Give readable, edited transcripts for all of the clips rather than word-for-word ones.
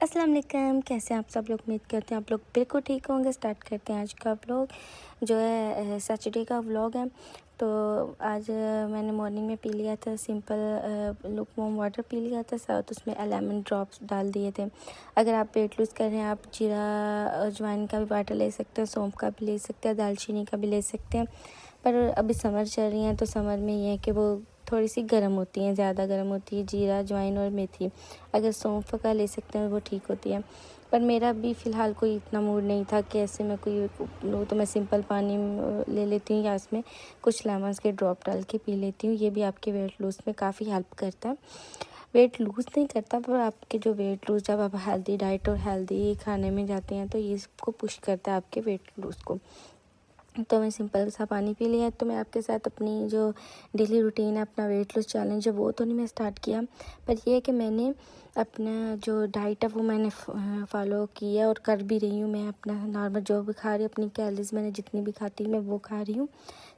अस्सलाम वालेकुम, कैसे हैं आप सब लोग। उम्मीद करते हैं आप लोग बिल्कुल ठीक होंगे। स्टार्ट करते हैं आज का व्लॉग जो है सैटरडे का व्लॉग है। तो आज मैंने मॉर्निंग में पी लिया था सिंपल लुकवार्म वाटर पी लिया था, साथ उसमें लेमन ड्रॉप्स डाल दिए थे। अगर आप वेट लूज़ कर रहे हैं आप जीरा अजवाइन का भी वाटर ले सकते हैं, सौंफ का भी ले सकते हैं, दालचीनी का भी ले सकते हैं। पर अभी समर चल रही है तो समर में ये है कि वो थोड़ी सी गर्म होती हैं, ज़्यादा गर्म होती है। जीरा अजवाइन और मेथी अगर सौंफ का ले सकते हैं वो ठीक होती है। पर मेरा भी फ़िलहाल कोई इतना मूड नहीं था कि ऐसे मैं कोई लूँ, तो मैं सिंपल पानी ले लेती हूँ या इसमें कुछ लेमन्स के ड्रॉप डाल के पी लेती हूँ। ये भी आपके वेट लूज़ में काफ़ी हेल्प करता है। वेट लूज़ नहीं करता पर आपके जो वेट लूज़, जब आप हेल्दी डाइट और हेल्दी खाने में जाते हैं तो ये इसको पुश करता है आपके वेट लूज़ को। तो मैं सिंपल सा पानी पी लिया। तो मैं आपके साथ अपनी जो डेली रूटीन है, अपना वेट लॉस चैलेंज है, वो तो नहीं मैं स्टार्ट किया, पर ये है कि मैंने अपना जो डाइट है वो मैंने फॉलो किया और कर भी रही हूँ। मैं अपना नॉर्मल जो भी खा रही हूँ, अपनी कैलोरीज मैंने जितनी भी खाती हूँ मैं वो खा रही हूँ।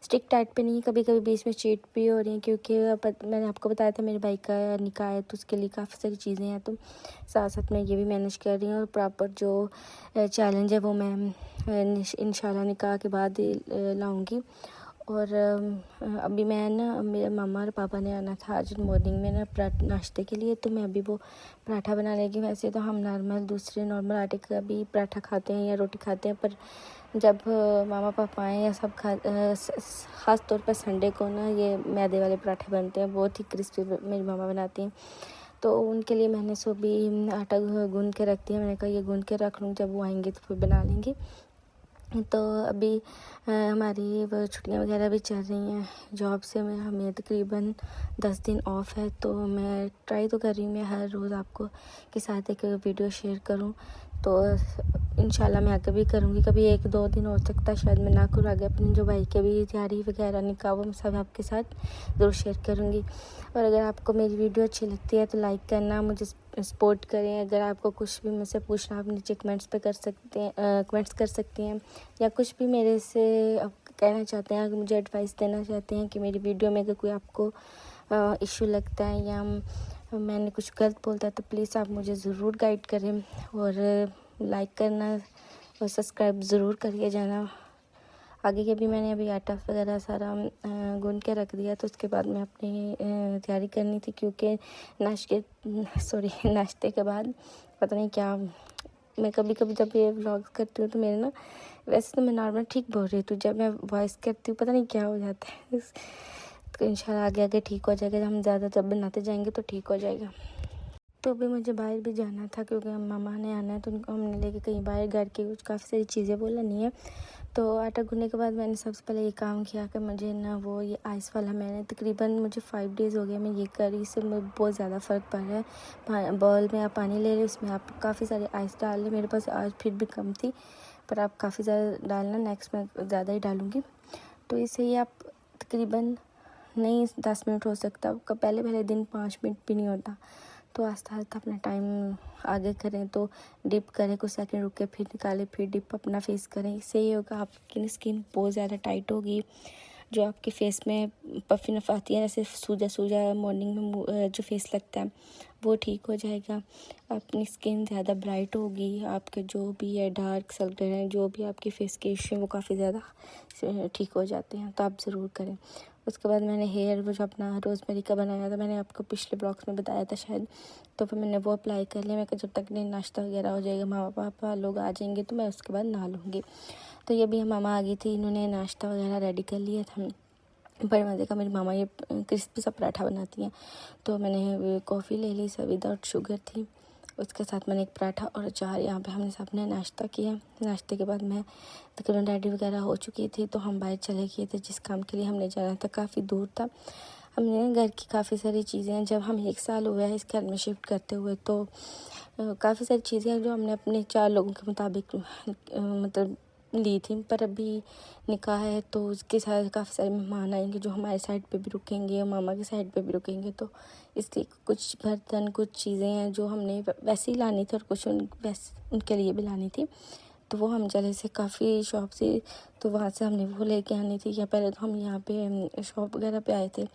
स्ट्रिक्ट डाइट पे नहीं, कभी कभी बीच में चीट भी हो रही हैं, क्योंकि मैंने आपको बताया था मेरे भाई का निकाह है, तो उसके लिए काफ़ी सारी चीज़ें हैं, तो साथ साथ मैं ये भी मैनेज कर रही हूँ। और प्रॉपर जो चैलेंज है वो मैं इंशाल्लाह निकाह के बाद लाऊंगी। और अभी मैं ना, मेरे मामा और पापा ने आना था आज मॉर्निंग में ना नाश्ते के लिए, तो मैं अभी वो पराठा बना लेगी। वैसे तो हम नॉर्मल आटे का भी पराठा खाते हैं या रोटी खाते हैं, पर जब मामा पापा आए या सब ख़ास तौर पर संडे को ना ये मैदे वाले पराठे बनते हैं, बहुत ही क्रिस्पी मेरी मामा बनाती हैं। तो उनके लिए मैंने सुबह आटा गूंद के रख दिया। मैंने कहा ये गूंद के रख लूँ, जब वो आएंगे तो फिर बना लेंगे। तो अभी हमारी वो छुट्टियां वगैरह भी चल रही हैं जॉब से। हमें तकरीबन 10 दिन ऑफ है, तो मैं ट्राई तो कर रही हूँ मैं हर रोज़ आपको के साथ एक वीडियो शेयर करूँ। तो इंशाल्लाह मैं आगे भी करूँगी। कभी 1-2 दिन हो सकता है शायद मैं ना करूँ। आगे अपने जो भाई के भी तैयारी वगैरह निकाह वो सब आपके साथ ज़रूर शेयर करूँगी। और अगर आपको मेरी वीडियो अच्छी लगती है तो लाइक करना, मुझे सपोर्ट करें। अगर आपको कुछ भी मुझसे पूछना आप नीचे कमेंट्स पे कर सकते हैं, कमेंट्स कर सकते हैं, या कुछ भी मेरे से आप कहना चाहते हैं, अगर मुझे एडवाइस देना चाहते हैं कि मेरी वीडियो में अगर कोई आपको इशू लगता है या मैंने कुछ गलत बोलता है तो प्लीज़ आप मुझे ज़रूर गाइड करें। और लाइक करना और सब्सक्राइब ज़रूर करिए जाना। आगे के भी मैंने अभी आटा वगैरह सारा गूंद के रख दिया, तो उसके बाद मैं अपनी तैयारी करनी थी, क्योंकि नाश्ते के बाद पता नहीं क्या, मैं कभी कभी जब ये व्लॉग करती हूँ तो मेरे ना, वैसे तो मैं नॉर्मल ठीक बोल रही हूँ, जब मैं वॉइस करती हूँ पता नहीं क्या हो जाता है। तो इंशाल्लाह आगे आगे ठीक हो जाएगा, जब हम ज़्यादा जब बनाते जाएंगे तो ठीक हो जाएगा। तो अभी मुझे बाहर भी जाना था, क्योंकि हम मामा ने आना है, तो उनको हमने लेके कहीं बाहर घर की कुछ काफ़ी सारी चीज़ें वो लेनी है। तो आटा गूंदने के बाद मैंने सबसे पहले ये काम किया कि मुझे ना वो ये आइस वाला, मैंने तकरीबन मुझे 5 डेज़ हो गए मैं ये करी, इससे मुझे बहुत ज़्यादा फ़र्क पड़ रहा है। बॉल में आप पानी ले रहे, उसमें आप काफ़ी सारे आइस डाल रहे। मेरे पास आज फिर भी कम थी, पर आप काफ़ी ज़्यादा डालना, नेक्स्ट में ज़्यादा ही डालूँगी। तो इसे ही आप तकरीबन नहीं 10 मिनट हो सकता, पहले दिन 5 मिनट भी नहीं होता। तो आस्ता आस्ता अपना टाइम आगे करें, तो डिप करें, कुछ सेकंड रुक के फिर निकालें, फिर डिप अपना फेस करें। इससे ये होगा आपकी स्किन बहुत ज़्यादा टाइट होगी। जो आपके फेस में पफिनफ आती है, जैसे सूजा सूजा मॉर्निंग में जो फेस लगता है वो ठीक हो जाएगा। अपनी स्किन ज़्यादा ब्राइट होगी, आपके जो भी है डार्क सर्कल हैं, जो भी आपके फेस के इश्यू हैं वो काफ़ी ज़्यादा ठीक हो जाते हैं। तो आप ज़रूर करें। उसके बाद मैंने हेयर वो जो अपना रोज़मेरी का बनाया था, मैंने आपको पिछले ब्लॉग्स में बताया था शायद, तो फिर मैंने वो अप्लाई कर लिया। मैं जब तक नहीं नाश्ता वगैरह हो जाएगा, मामा पापा लोग आ जाएंगे, तो मैं उसके बाद नहा लूँगी। तो ये भी मामा आ गई थी, इन्होंने नाश्ता वगैरह रेडी कर लिया था। बड़े मज़े का मेरी मामा ये क्रिस्पी सा पराठा बनाती हैं। तो मैंने कॉफ़ी ले ली, सब विदाउट शुगर थी। उसके साथ मैंने एक पराठा और अचार, यहाँ पे हमने सबने नाश्ता किया। नाश्ते के बाद मैं तकरीबन रेडी वगैरह हो चुकी थी, तो हम बाहर चले गए थे जिस काम के लिए हमने जाना था, काफ़ी दूर था। हमने घर की काफ़ी सारी चीज़ें, जब हम 1 साल हुआ है इस घर में शिफ्ट करते हुए, तो काफ़ी सारी चीज़ें हैं जो हमने अपने 4 लोगों के मुताबिक मतलब ली थी। पर अभी निकाह है तो उसके साथ काफ़ी सारे मेहमान आएंगे जो हमारे साइड पे भी रुकेंगे और मामा के साइड पे भी रुकेंगे, तो इसलिए कुछ बर्तन, कुछ चीज़ें हैं जो हमने वैसे ही लानी थी और कुछ उनके लिए भी लानी थी। तो वो हम चले से काफ़ी शॉप से, तो वहाँ से हमने वो लेके आनी थी। या पहले तो हम यहाँ पे शॉप वगैरह पे आए थे,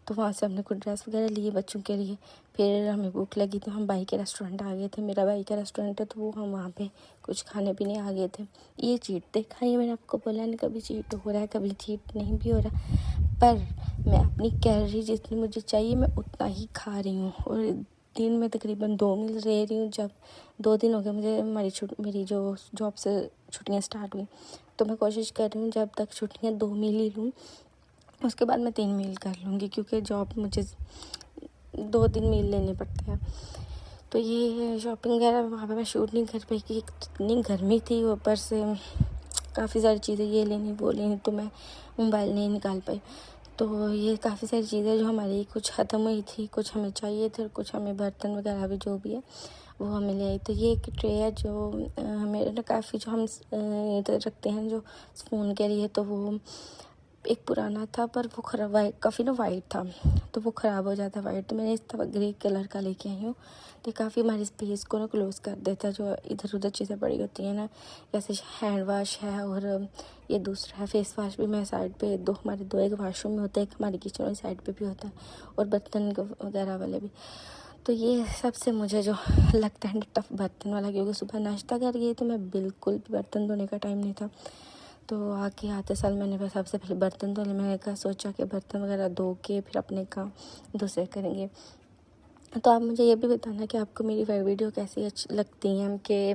तो वहाँ से हमने कुछ ड्रेस वगैरह लिए बच्चों के लिए। फिर हमें भूख लगी तो हम भाई के रेस्टोरेंट आ गए थे, मेरा भाई का रेस्टोरेंट है, तो वो हम वहाँ पे कुछ खाने पीने आ गए थे। ये चीट देखा, ये मैंने आपको बोला नहीं, कभी चीट हो रहा है कभी चीट नहीं भी हो रहा, पर मैं अपनी कैलोरी जितनी मुझे चाहिए मैं उतना ही खा रही हूँ। और दिन में तकरीबन 2 मील ले रही हूँ। जब 2 दिन हो गए मुझे मेरी जो जॉब से छुट्टियाँ स्टार्ट हुई, तो मैं कोशिश कर रही हूँ जब तक छुट्टियाँ 2 मील ही लूँ, उसके बाद मैं 3 मील कर लूँगी, क्योंकि जॉब मुझे 2-3 मील लेने पड़ते हैं। तो ये शॉपिंग वगैरह वहाँ पे मैं शूट नहीं कर पाई कि इतनी गर्मी थी, ऊपर से काफ़ी सारी चीज़ें ये लेनी वो लेनी, तो मैं मोबाइल नहीं निकाल पाई। तो ये काफ़ी सारी चीज़ें जो हमारी कुछ ख़त्म हुई थी, कुछ हमें चाहिए थे और कुछ हमें बर्तन वगैरह भी जो भी है वो हमें ले आई। तो ये एक ट्रे है जो मेरे ना काफ़ी जो हम इधर रखते हैं जो स्पून के लिए, तो वो एक पुराना था पर वो खराब काफ़ी ना वाइट था, तो वो ख़राब हो जाता वाइट, तो मैंने इस तरह ग्रे कलर का लेके आई हूँ। तो काफ़ी हमारी स्पेस को ना क्लोज़ कर देता है, जो इधर उधर चीज़ें पड़ी होती हैं ना, जैसे हैंड वाश है और ये दूसरा है फेस वाश भी। मैं साइड पे हमारे दो एक वॉशरूम में होता है, एक हमारी किचन वाली साइड पे भी होता है, और बर्तन वगैरह वाले भी। तो ये सबसे मुझे जो लगता है टफ बर्तन वाला, क्योंकि सुबह नाश्ता कर गई तो मैं बिल्कुल भी बर्तन धोने का टाइम नहीं था। तो आते साल मैंने बस सबसे पहले बर्तन धोने, मैंने कहा सोचा कि बर्तन वगैरह धो के फिर अपने काम दूसरे करेंगे। तो आप मुझे ये भी बताना कि आपको मेरी वीडियो कैसी अच्छी लगती हैं, कि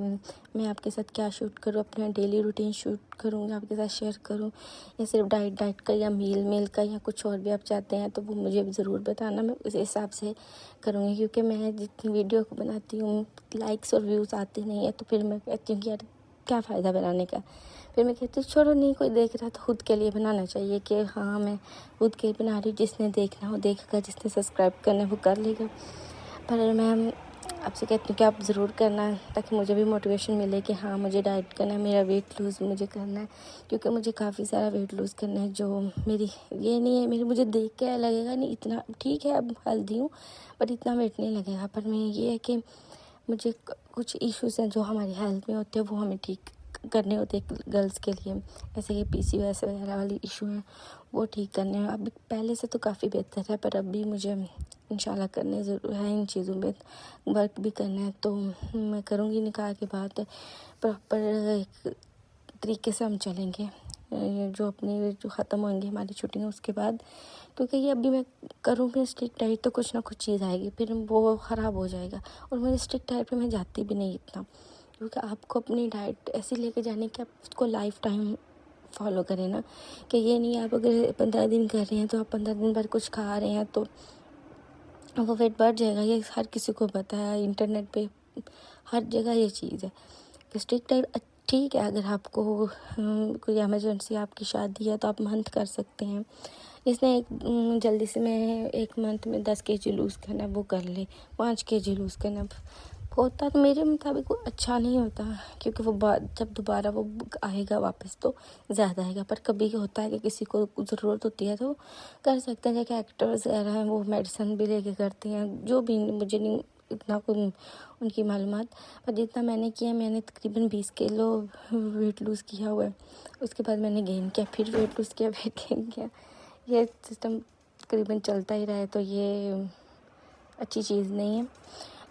मैं आपके साथ क्या शूट करूँ, अपना डेली रूटीन शूट करूँ, आपके साथ शेयर करूँ, या सिर्फ डाइट का या मील का या कुछ और भी आप चाहते हैं तो वो मुझे ज़रूर बताना, मैं उस हिसाब से करूँगी। क्योंकि मैं जितनी वीडियो को बनाती हूँ लाइक्स और व्यूज़ आते नहीं है, तो फिर मैं कहती हूँ कि यार क्या फ़ायदा बनाने का। फिर मैं कहती हूँ छोड़ो, नहीं कोई देख रहा तो खुद के लिए बनाना चाहिए, कि हाँ मैं खुद के लिए बना रही हूँ, जिसने देखना हो देखेगा, जिसने सब्सक्राइब करना है वो कर लेगा। पर मैं आपसे कहती हूँ कि आप ज़रूर करना, ताकि मुझे भी मोटिवेशन मिले कि हाँ मुझे डाइट करना है, मेरा वेट लूज़ मुझे करना है, क्योंकि मुझे काफ़ी सारा वेट लूज़ करना है। जो मेरी ये नहीं है, मेरी मुझे देख के लगेगा नहीं इतना ठीक है, अब हेल्दी हूँ बट इतना वेट नहीं लगेगा, पर मैं ये है कि मुझे कुछ इश्यूज़ हैं जो हमारी हेल्थ में होते हैं, वो हमें ठीक करने होते हैं गर्ल्स के लिए, जैसे कि PCOS वगैरह वाली इशू हैं वो ठीक करने हैं। अभी पहले से तो काफ़ी बेहतर है, पर अभी मुझे इंशाल्लाह करने ज़रूर है, इन चीज़ों में वर्क भी करना है। तो मैं करूँगी निकाह के बाद प्रॉपर एक तरीके से हम चलेंगे, जो अपनी जो ख़त्म होंगी हमारी छुट्टियाँ उसके बाद, क्योंकि ये अभी मैं करूँगी स्ट्रिक्ट डाइट तो कुछ ना कुछ चीज़ आएगी, फिर वो ख़राब हो जाएगा। और मुझे स्ट्रिक्ट डाइट पे मैं जाती भी नहीं इतना, क्योंकि आपको अपनी डाइट ऐसी लेके जानी कि आप उसको लाइफ टाइम फॉलो करें ना, कि ये नहीं आप अगर 15 दिन कर रहे हैं तो आप 15 दिन बाद कुछ खा रहे हैं तो वो वेट बढ़ जाएगा। ये हर किसी को पता है, इंटरनेट पे हर जगह ये चीज़ है कि स्ट्रिक्ट डाइट ठीक है। अगर आपको कोई इमरजेंसी आपकी शादी है तो आप मंथ कर सकते हैं, इसने जल्दी से मैं 1 मंथ में 10 kg लूज़ करना है वो कर ले, 5 kg लूज़ करना होता तो मेरे मुताबिक वो अच्छा नहीं होता, क्योंकि वो जब दोबारा वो आएगा वापस तो ज़्यादा आएगा। पर कभी होता है कि किसी को ज़रूरत होती है तो कर सकते हैं, जैसे एक्टर्स वगैरह हैं वो मेडिसिन भी लेके करते हैं, जो भी मुझे नहीं इतना कोई उनकी मालूमात, पर जितना मैंने किया, मैंने तकरीबन 20 किलो वेट लूज़ किया हुआ है। उसके बाद मैंने गेन किया, फिर वेट लूज़ किया, फिर गेन किया। ये सिस्टम तकरीबन चलता ही रहा है, तो ये अच्छी चीज़ नहीं है।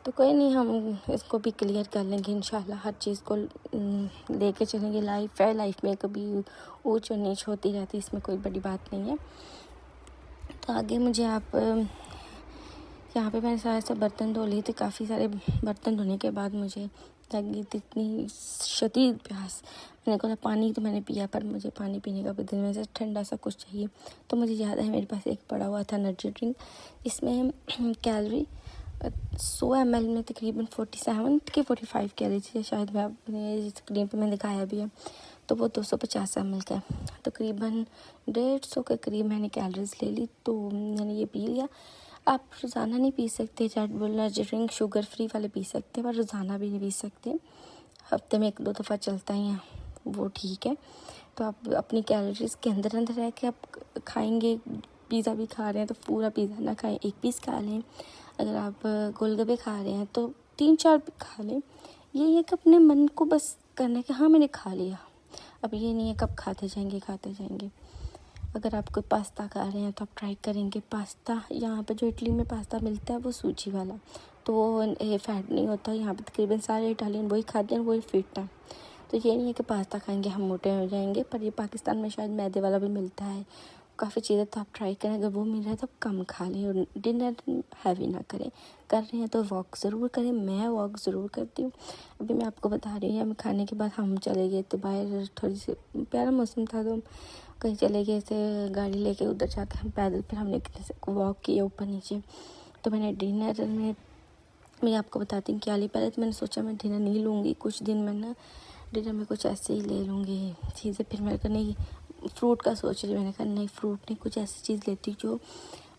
तो कोई नहीं, हम इसको भी क्लियर कर लेंगे इंशाल्लाह। हर चीज़ को लेके चलेंगे, लाइफ है, लाइफ में कभी ऊंच और नीच होती रहती, इसमें कोई बड़ी बात नहीं है। तो आगे मुझे आप यहाँ पे मैंने सारे सब बर्तन धो लिए थे। काफ़ी सारे बर्तन धोने के बाद मुझे लगी थी इतनी शदीद प्यास, मैंने कहा पानी तो मैंने पिया, पर मुझे पानी पीने का भी दिल में से ठंडा सा कुछ चाहिए। तो मुझे याद है मेरे पास एक पड़ा हुआ था एनर्जी ड्रिंक, इसमें कैलोरी 100 ml में तकरीबन 47 के 45 कैलोरी थी, शायद मैं अपने स्क्रीन पे मैं दिखाया भी है। तो वो 250 ml का है, तकरीबन 150 के करीब मैंने कैलोरीज ले ली। तो मैंने ये पी लिया। आप रोज़ाना नहीं पी सकते, red bull energy drink sugar free वाले पी सकते हैं, पर रोज़ाना भी नहीं पी सकते, हफ्ते में 1-2 दफ़ा चलता ही है, वो ठीक है। तो आप अपनी कैलोरीज के अंदर रह के आप खाएंगे। पिज़्ज़ा भी खा रहे हैं तो पूरा पिज़्ज़ा ना खाएं, 1 पीस खा लें। अगर आप गोलगप्पे खा रहे हैं तो 3-4 खा लें। ये है कि अपने मन को बस करना है कि हाँ मैंने खा लिया, अब ये नहीं है कब खाते जाएंगे। अगर आप कोई पास्ता खा रहे हैं तो आप ट्राई करेंगे पास्ता। यहाँ पर जो इटली में पास्ता मिलता है वो सूजी वाला, तो वो फैट नहीं होता। यहाँ पर तकरीबन सारे इटालियन वही खाते हैं, वही फिट हैं। तो ये नहीं है कि पास्ता खाएंगे हम मोटे हो जाएंगे, पर ये पाकिस्तान में शायद मैदे वाला भी मिलता है काफ़ी चीज़ें, तो आप ट्राई करें। अगर वो मिल रहा है तो आप कम खा लें और डिनर हैवी ना करें। कर रहे हैं तो वॉक ज़रूर करें, मैं वॉक ज़रूर करती हूँ। अभी मैं आपको बता रही हूँ, हम खाने के बाद हम चले गए तो बाहर थोड़ी सी प्यारा मौसम था, तो हम कहीं चले गए थे गाड़ी लेके, उधर जाकर हम पैदल फिर हमने वॉक किया ऊपर नीचे। तो मैंने डिनर में मैं आपको बताती हूँ क्या ली। पहले तो मैंने सोचा मैं डिनर नहीं लूँगी, कुछ दिन मैं ना डिनर में कुछ ऐसे ही ले लूँगी चीज़ें। फिर मैंने कहा नहीं, फ्रूट का सोच रही, मैंने कहा नहीं फ्रूट नहीं, कुछ ऐसी चीज़ लेती जो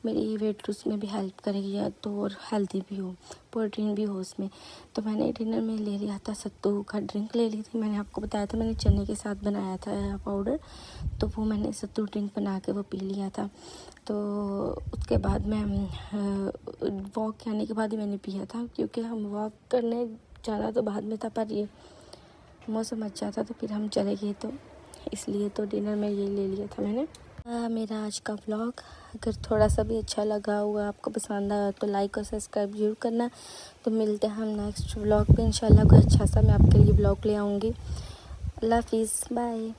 मेरी वेट लूज में भी हेल्प करेगी या तो और हेल्दी भी हो, प्रोटीन भी हो उसमें। तो मैंने डिनर में ले लिया था सत्तू का ड्रिंक ले ली थी। मैंने आपको बताया था मैंने चने के साथ बनाया था पाउडर, तो वो मैंने सत्तू ड्रिंक बना के वो पी लिया था। तो उसके बाद मैं वॉक आने के बाद ही मैंने पिया था, क्योंकि हम वॉक करने जाना तो बाद में था, पर ये मौसम अच्छा था तो फिर हम चले गए, तो इसलिए तो डिनर में ये ले लिया था मैंने। मेरा आज का व्लॉग अगर थोड़ा सा भी अच्छा लगा हुआ, आपको पसंद आया तो लाइक और सब्सक्राइब जरूर करना। तो मिलते हैं हम नेक्स्ट व्लॉग पे इंशाल्लाह। कोई अच्छा सा मैं आपके लिए व्लॉग ले आऊँगी। अल्लाह हाफिज़, बाय।